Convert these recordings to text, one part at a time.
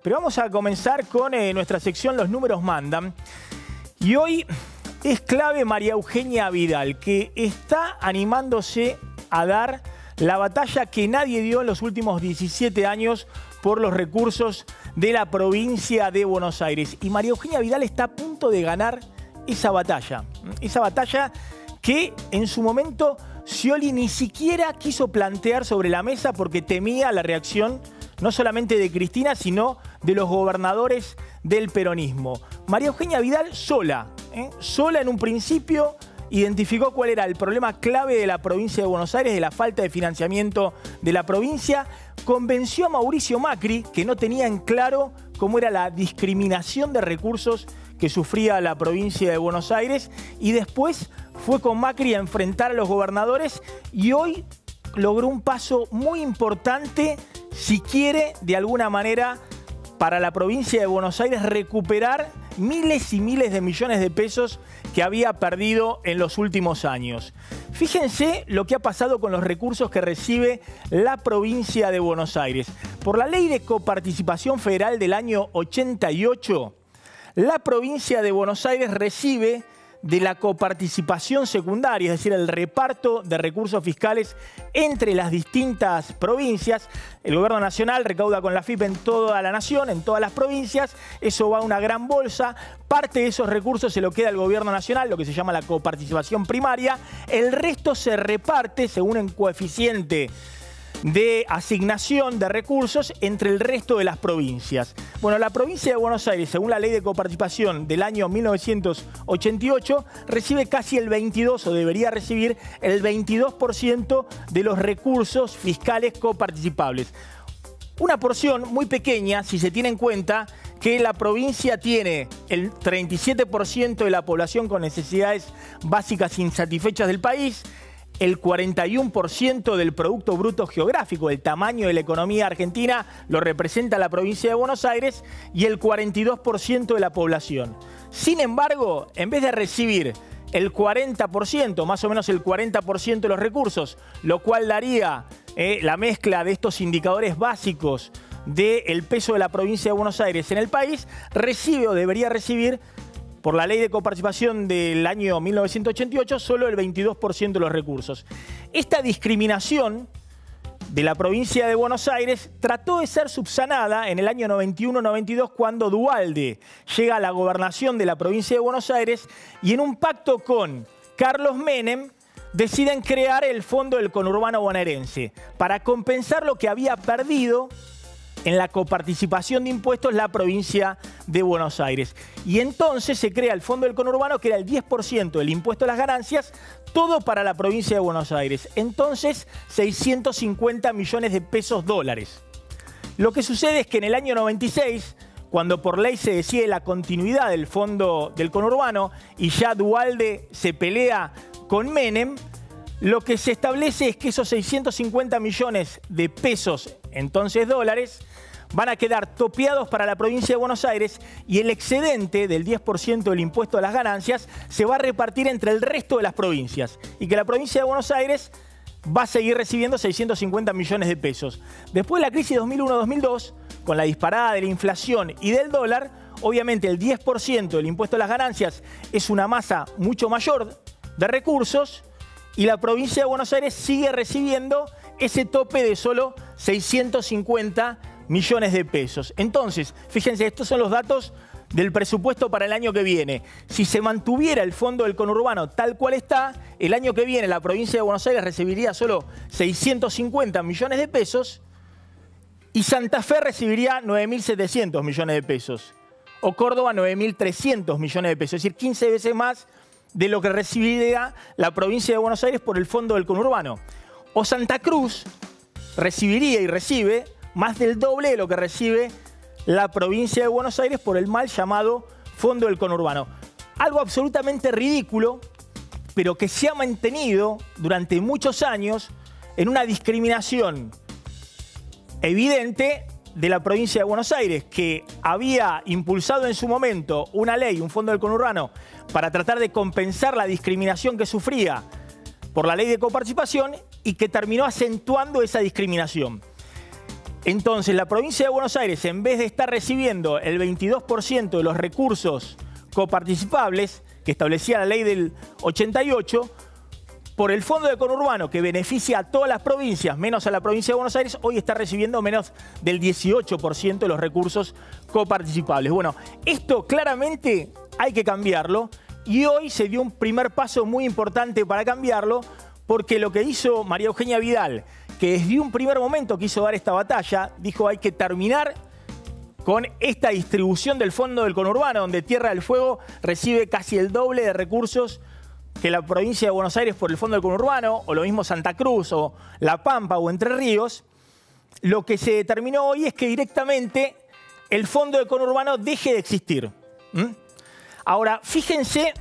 Pero vamos a comenzar con nuestra sección Los Números Mandan. Y hoy es clave María Eugenia Vidal, que está animándose a dar la batalla que nadie dio en los últimos 17 años por los recursos de la provincia de Buenos Aires. Y María Eugenia Vidal está a punto de ganar esa batalla. Esa batalla que en su momento Scioli ni siquiera quiso plantear sobre la mesa porque temía la reacción no solamente de Cristina, sino de los gobernadores del peronismo. María Eugenia Vidal sola en un principio identificó cuál era el problema clave de la provincia de Buenos Aires, de la falta de financiamiento de la provincia. Convenció a Mauricio Macri, que no tenía en claro cómo era la discriminación de recursos que sufría la provincia de Buenos Aires, y después fue con Macri a enfrentar a los gobernadores y hoy logró un paso muy importante, si quiere, de alguna manera, para la provincia de Buenos Aires recuperar miles y miles de millones de pesos que había perdido en los últimos años. Fíjense lo que ha pasado con los recursos que recibe la provincia de Buenos Aires. Por la ley de coparticipación federal del año 88, la provincia de Buenos Aires recibe de la coparticipación secundaria, es decir, el reparto de recursos fiscales entre las distintas provincias. El gobierno nacional recauda con la FIP en toda la nación, en todas las provincias. Eso va a una gran bolsa. Parte de esos recursos se lo queda al gobierno nacional, lo que se llama la coparticipación primaria. El resto se reparte según un coeficiente de asignación de recursos entre el resto de las provincias. Bueno, la provincia de Buenos Aires, según la ley de coparticipación del año 1988, recibe casi el 22, o debería recibir el 22% de los recursos fiscales coparticipables. Una porción muy pequeña si se tiene en cuenta que la provincia tiene el 37% de la población con necesidades básicas insatisfechas del país, el 41% del Producto Bruto Geográfico, el tamaño de la economía argentina, lo representa la provincia de Buenos Aires, y el 42% de la población. Sin embargo, en vez de recibir el 40%, más o menos el 40% de los recursos, lo cual daría la mezcla de estos indicadores básicos del peso de la provincia de Buenos Aires en el país, recibe o debería recibir, por la ley de coparticipación del año 1988, solo el 22% de los recursos. Esta discriminación de la provincia de Buenos Aires trató de ser subsanada en el año 91-92, cuando Duhalde llega a la gobernación de la provincia de Buenos Aires y en un pacto con Carlos Menem deciden crear el Fondo del Conurbano Bonaerense para compensar lo que había perdido en la coparticipación de impuestos la provincia de Buenos Aires. Y entonces se crea el Fondo del Conurbano, que era el 10% del impuesto a las ganancias, todo para la provincia de Buenos Aires. Entonces, 650 millones de pesos dólares. Lo que sucede es que en el año 96, cuando por ley se decide la continuidad del Fondo del Conurbano y ya Duhalde se pelea con Menem, lo que se establece es que esos 650 millones de pesos, entonces dólares, van a quedar topeados para la provincia de Buenos Aires y el excedente del 10% del impuesto a las ganancias se va a repartir entre el resto de las provincias y que la provincia de Buenos Aires va a seguir recibiendo 650 millones de pesos. Después de la crisis 2001-2002, con la disparada de la inflación y del dólar, obviamente el 10% del impuesto a las ganancias es una masa mucho mayor de recursos y la provincia de Buenos Aires sigue recibiendo ese tope de solo 650 millones de pesos. Entonces, fíjense, estos son los datos del presupuesto para el año que viene. Si se mantuviera el Fondo del Conurbano tal cual está, el año que viene la provincia de Buenos Aires recibiría solo 650 millones de pesos y Santa Fe recibiría 9.700 millones de pesos. O Córdoba 9.300 millones de pesos, es decir, 15 veces más de lo que recibiría la provincia de Buenos Aires por el Fondo del Conurbano. O Santa Cruz recibiría y recibe más del doble de lo que recibe la provincia de Buenos Aires por el mal llamado Fondo del Conurbano. Algo absolutamente ridículo, pero que se ha mantenido durante muchos años en una discriminación evidente de la provincia de Buenos Aires, que había impulsado en su momento una ley, un Fondo del Conurbano, para tratar de compensar la discriminación que sufría por la ley de coparticipación y que terminó acentuando esa discriminación. Entonces, la provincia de Buenos Aires, en vez de estar recibiendo el 22% de los recursos coparticipables que establecía la ley del 88, por el fondo de conurbano que beneficia a todas las provincias, menos a la provincia de Buenos Aires, hoy está recibiendo menos del 18% de los recursos coparticipables. Bueno, esto claramente hay que cambiarlo y hoy se dio un primer paso muy importante para cambiarlo, porque lo que hizo María Eugenia Vidal, que desde un primer momento quiso dar esta batalla, dijo hay que terminar con esta distribución del fondo del conurbano, donde Tierra del Fuego recibe casi el doble de recursos que la provincia de Buenos Aires por el fondo del conurbano, o lo mismo Santa Cruz, o La Pampa, o Entre Ríos. Lo que se determinó hoy es que directamente el fondo del conurbano deje de existir. Ahora, fíjense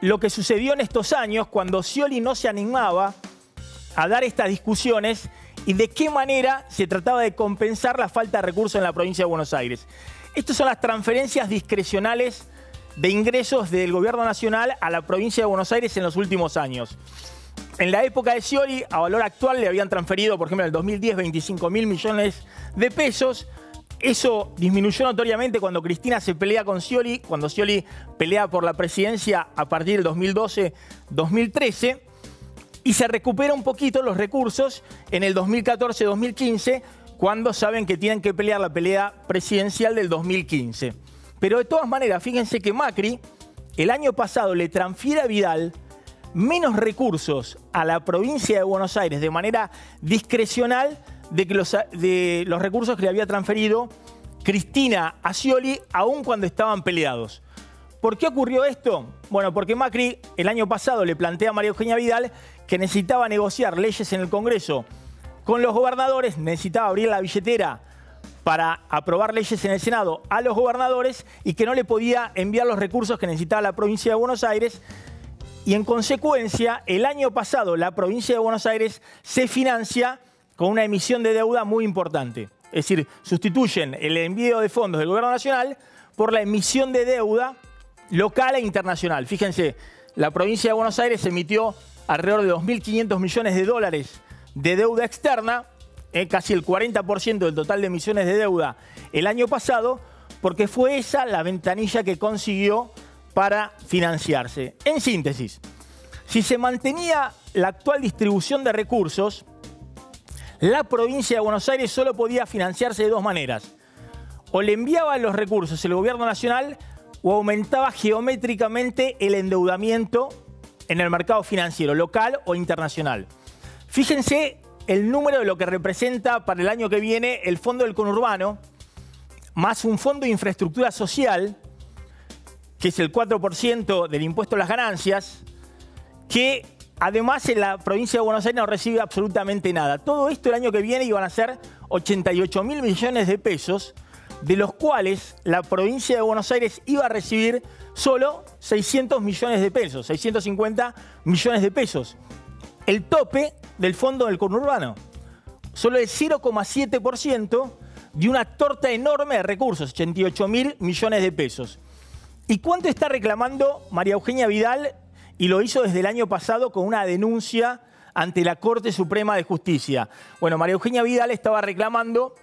lo que sucedió en estos años cuando Scioli no se animaba a dar estas discusiones y de qué manera se trataba de compensar la falta de recursos en la provincia de Buenos Aires. Estas son las transferencias discrecionales de ingresos del gobierno nacional a la provincia de Buenos Aires en los últimos años. En la época de Scioli, a valor actual, le habían transferido, por ejemplo, en el 2010, 25.000 millones de pesos. Eso disminuyó notoriamente cuando Cristina se pelea con Scioli, cuando Scioli pelea por la presidencia a partir del 2012-2013. Y se recupera un poquito los recursos en el 2014-2015, cuando saben que tienen que pelear la pelea presidencial del 2015. Pero de todas maneras, fíjense que Macri el año pasado le transfiere a Vidal menos recursos a la provincia de Buenos Aires de manera discrecional de los recursos que le había transferido Cristina a Scioli, aun cuando estaban peleados. ¿Por qué ocurrió esto? Bueno, porque Macri el año pasado le plantea a María Eugenia Vidal que necesitaba negociar leyes en el Congreso con los gobernadores, necesitaba abrir la billetera para aprobar leyes en el Senado a los gobernadores y que no le podía enviar los recursos que necesitaba la provincia de Buenos Aires. Y en consecuencia, el año pasado la provincia de Buenos Aires se financia con una emisión de deuda muy importante. Es decir, sustituyen el envío de fondos del gobierno nacional por la emisión de deuda local e internacional. Fíjense, la provincia de Buenos Aires emitió alrededor de 2.500 millones de dólares de deuda externa, casi el 40% del total de emisiones de deuda el año pasado, porque fue esa la ventanilla que consiguió para financiarse. En síntesis, si se mantenía la actual distribución de recursos, la provincia de Buenos Aires solo podía financiarse de dos maneras. O le enviaban los recursos el gobierno nacional o aumentaba geométricamente el endeudamiento en el mercado financiero, local o internacional. Fíjense el número de lo que representa para el año que viene el fondo del conurbano, más un fondo de infraestructura social, que es el 4% del impuesto a las ganancias, que además en la provincia de Buenos Aires no recibe absolutamente nada. Todo esto el año que viene iban a ser 88.000 millones de pesos, de los cuales la provincia de Buenos Aires iba a recibir solo 600 millones de pesos, 650 millones de pesos. El tope del fondo del conurbano, solo el 0,7% de una torta enorme de recursos, 88.000 millones de pesos. ¿Y cuánto está reclamando María Eugenia Vidal? Y lo hizo desde el año pasado con una denuncia ante la Corte Suprema de Justicia. Bueno, María Eugenia Vidal estaba reclamando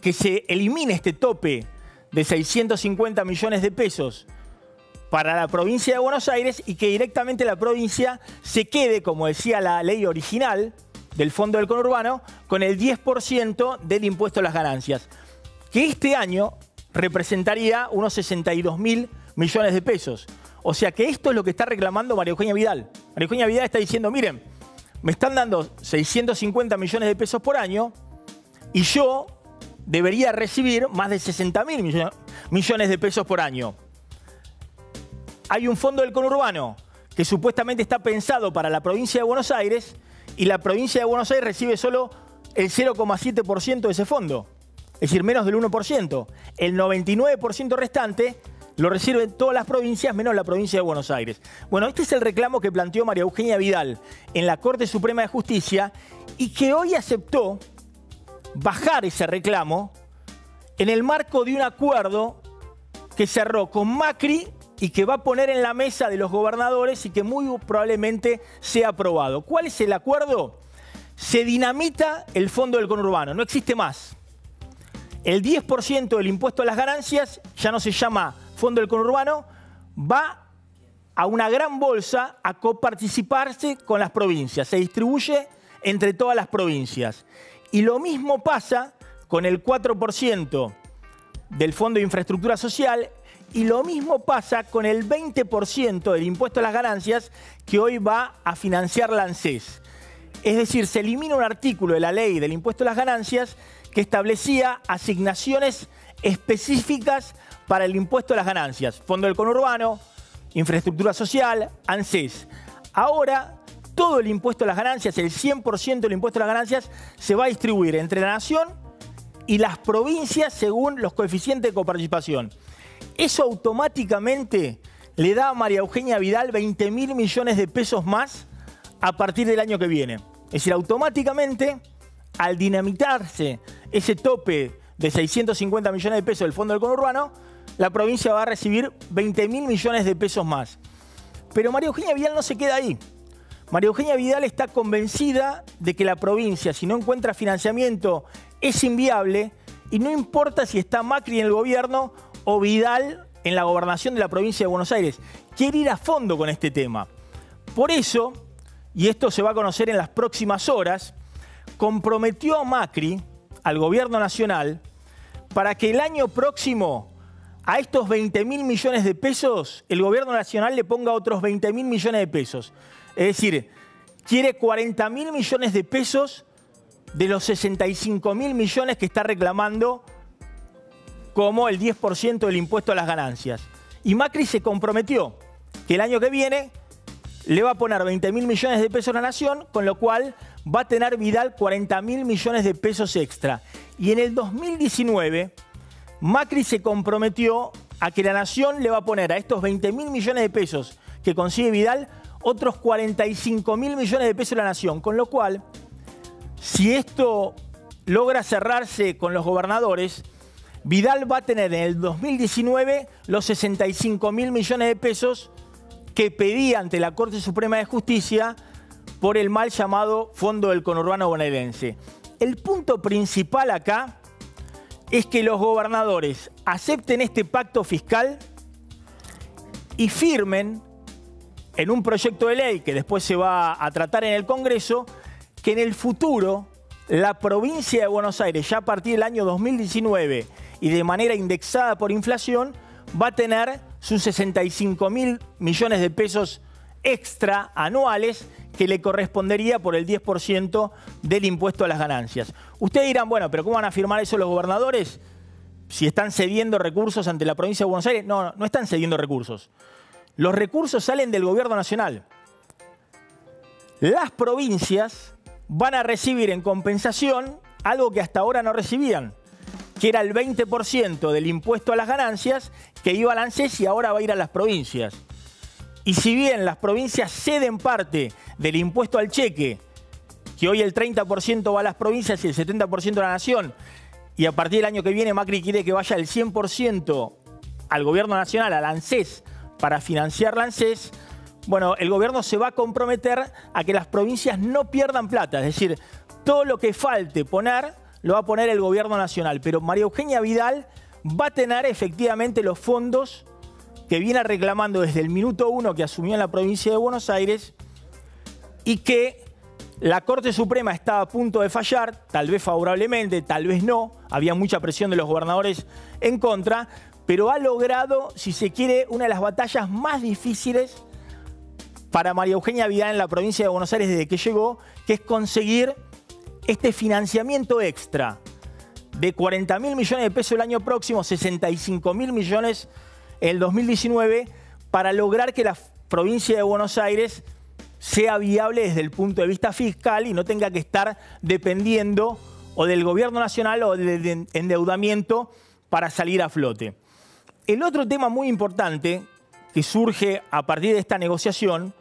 que se elimine este tope de 650 millones de pesos para la provincia de Buenos Aires y que directamente la provincia se quede, como decía la ley original del Fondo del Conurbano, con el 10% del impuesto a las ganancias, que este año representaría unos 62.000 millones de pesos. O sea que esto es lo que está reclamando María Eugenia Vidal. María Eugenia Vidal está diciendo, miren, me están dando 650 millones de pesos por año y yo debería recibir más de 60.000 millones de pesos por año. Hay un fondo del conurbano que supuestamente está pensado para la provincia de Buenos Aires y la provincia de Buenos Aires recibe solo el 0,7% de ese fondo. Es decir, menos del 1%. El 99% restante lo reciben todas las provincias, menos la provincia de Buenos Aires. Bueno, este es el reclamo que planteó María Eugenia Vidal en la Corte Suprema de Justicia y que hoy aceptó bajar ese reclamo en el marco de un acuerdo que cerró con Macri y que va a poner en la mesa de los gobernadores y que muy probablemente sea aprobado. ¿Cuál es el acuerdo? se dinamita el fondo del conurbano, no existe más. El 10% del impuesto a las ganancias ya no se llama fondo del conurbano, va a una gran bolsa a coparticiparse con las provincias, se distribuye entre todas las provincias. Y lo mismo pasa con el 4% del Fondo de Infraestructura Social y lo mismo pasa con el 20% del impuesto a las ganancias que hoy va a financiar la ANSES. Es decir, se elimina un artículo de la ley del impuesto a las ganancias que establecía asignaciones específicas para el impuesto a las ganancias. Fondo del conurbano, infraestructura social, ANSES. Ahora, todo el impuesto a las ganancias, el 100% del impuesto a las ganancias, se va a distribuir entre la nación y las provincias según los coeficientes de coparticipación. Eso automáticamente le da a María Eugenia Vidal 20.000 millones de pesos más a partir del año que viene. Es decir, automáticamente, al dinamitarse ese tope de 650 millones de pesos del Fondo del Conurbano, la provincia va a recibir 20.000 millones de pesos más. Pero María Eugenia Vidal no se queda ahí. María Eugenia Vidal está convencida de que la provincia, si no encuentra financiamiento, es inviable y no importa si está Macri en el gobierno o Vidal en la gobernación de la provincia de Buenos Aires. Quiere ir a fondo con este tema. Por eso, y esto se va a conocer en las próximas horas, comprometió a Macri, al gobierno nacional, para que el año próximo a estos 20.000 millones de pesos, el gobierno nacional le ponga otros 20.000 millones de pesos. Es decir, quiere 40.000 millones de pesos de los 65.000 millones que está reclamando como el 10% del impuesto a las ganancias. Y Macri se comprometió que el año que viene le va a poner 20.000 millones de pesos a la nación, con lo cual va a tener Vidal 40.000 millones de pesos extra. Y en el 2019, Macri se comprometió a que la nación le va a poner a estos 20.000 millones de pesos que consigue Vidal otros 45.000 millones de pesos a la nación. Con lo cual, si esto logra cerrarse con los gobernadores, Vidal va a tener en el 2019 los 65.000 millones de pesos que pedía ante la Corte Suprema de Justicia por el mal llamado Fondo del Conurbano Bonaerense. El punto principal acá es que los gobernadores acepten este pacto fiscal y firmen en un proyecto de ley que después se va a tratar en el Congreso, que en el futuro la provincia de Buenos Aires, ya a partir del año 2019 y de manera indexada por inflación, va a tener sus 65.000 millones de pesos extra anuales que le correspondería por el 10% del impuesto a las ganancias. Ustedes dirán, bueno, pero ¿cómo van a firmar eso los gobernadores si están cediendo recursos ante la provincia de Buenos Aires? No, no están cediendo recursos. Los recursos salen del gobierno nacional. Las provincias van a recibir en compensación algo que hasta ahora no recibían, que era el 20% del impuesto a las ganancias que iba al ANSES y ahora va a ir a las provincias. Y si bien las provincias ceden parte del impuesto al cheque, que hoy el 30% va a las provincias y el 70% a la nación, y a partir del año que viene Macri quiere que vaya el 100% al gobierno nacional, al ANSES, para financiar la ANSES, bueno, el gobierno se va a comprometer a que las provincias no pierdan plata. Es decir, todo lo que falte poner, lo va a poner el gobierno nacional. Pero María Eugenia Vidal va a tener efectivamente los fondos que viene reclamando desde el minuto 1 que asumió en la provincia de Buenos Aires y que la Corte Suprema estaba a punto de fallar, tal vez favorablemente, tal vez no. Había mucha presión de los gobernadores en contra, pero ha logrado, si se quiere, una de las batallas más difíciles para María Eugenia Vidal en la provincia de Buenos Aires desde que llegó, que es conseguir este financiamiento extra de 40.000 millones de pesos el año próximo, 65.000 millones en el 2019, para lograr que la provincia de Buenos Aires sea viable desde el punto de vista fiscal y no tenga que estar dependiendo o del gobierno nacional o del endeudamiento para salir a flote. El otro tema muy importante que surge a partir de esta negociación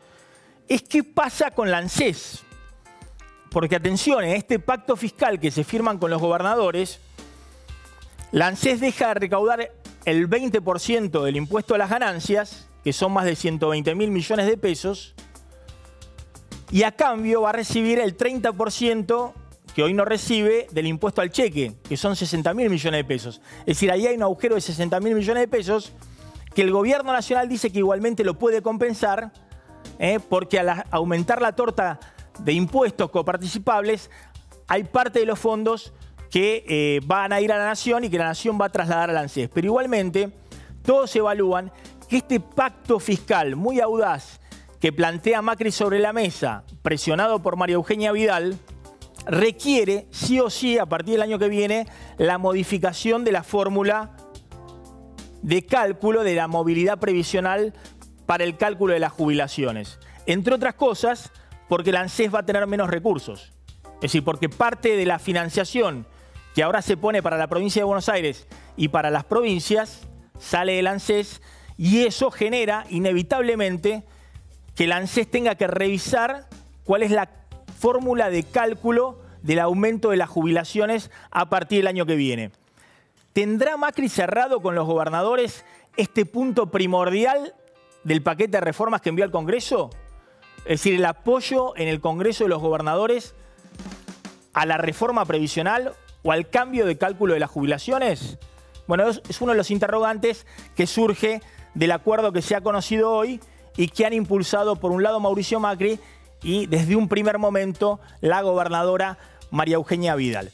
es qué pasa con la ANSES. Porque atención, en este pacto fiscal que se firman con los gobernadores, la ANSES deja de recaudar el 20% del impuesto a las ganancias, que son más de 120.000 millones de pesos, y a cambio va a recibir el 30% que hoy no recibe del impuesto al cheque, que son 60.000 millones de pesos. Es decir, ahí hay un agujero de 60.000 millones de pesos que el gobierno nacional dice que igualmente lo puede compensar, porque al aumentar la torta de impuestos coparticipables, hay parte de los fondos que van a ir a la Nación y que la Nación va a trasladar al ANSES. Pero igualmente, todos evalúan que este pacto fiscal muy audaz que plantea Macri sobre la mesa, presionado por María Eugenia Vidal, requiere sí o sí, a partir del año que viene, la modificación de la fórmula de cálculo de la movilidad previsional para el cálculo de las jubilaciones. Entre otras cosas, porque el ANSES va a tener menos recursos. Es decir, porque parte de la financiación que ahora se pone para la provincia de Buenos Aires y para las provincias sale del ANSES, y eso genera inevitablemente que el ANSES tenga que revisar cuál es la fórmula de cálculo del aumento de las jubilaciones a partir del año que viene. ¿Tendrá Macri cerrado con los gobernadores este punto primordial del paquete de reformas que envió al Congreso? Es decir, el apoyo en el Congreso de los gobernadores a la reforma previsional o al cambio de cálculo de las jubilaciones. Bueno, es uno de los interrogantes que surge del acuerdo que se ha conocido hoy y que han impulsado por un lado Mauricio Macri y desde un primer momento la gobernadora María Eugenia Vidal.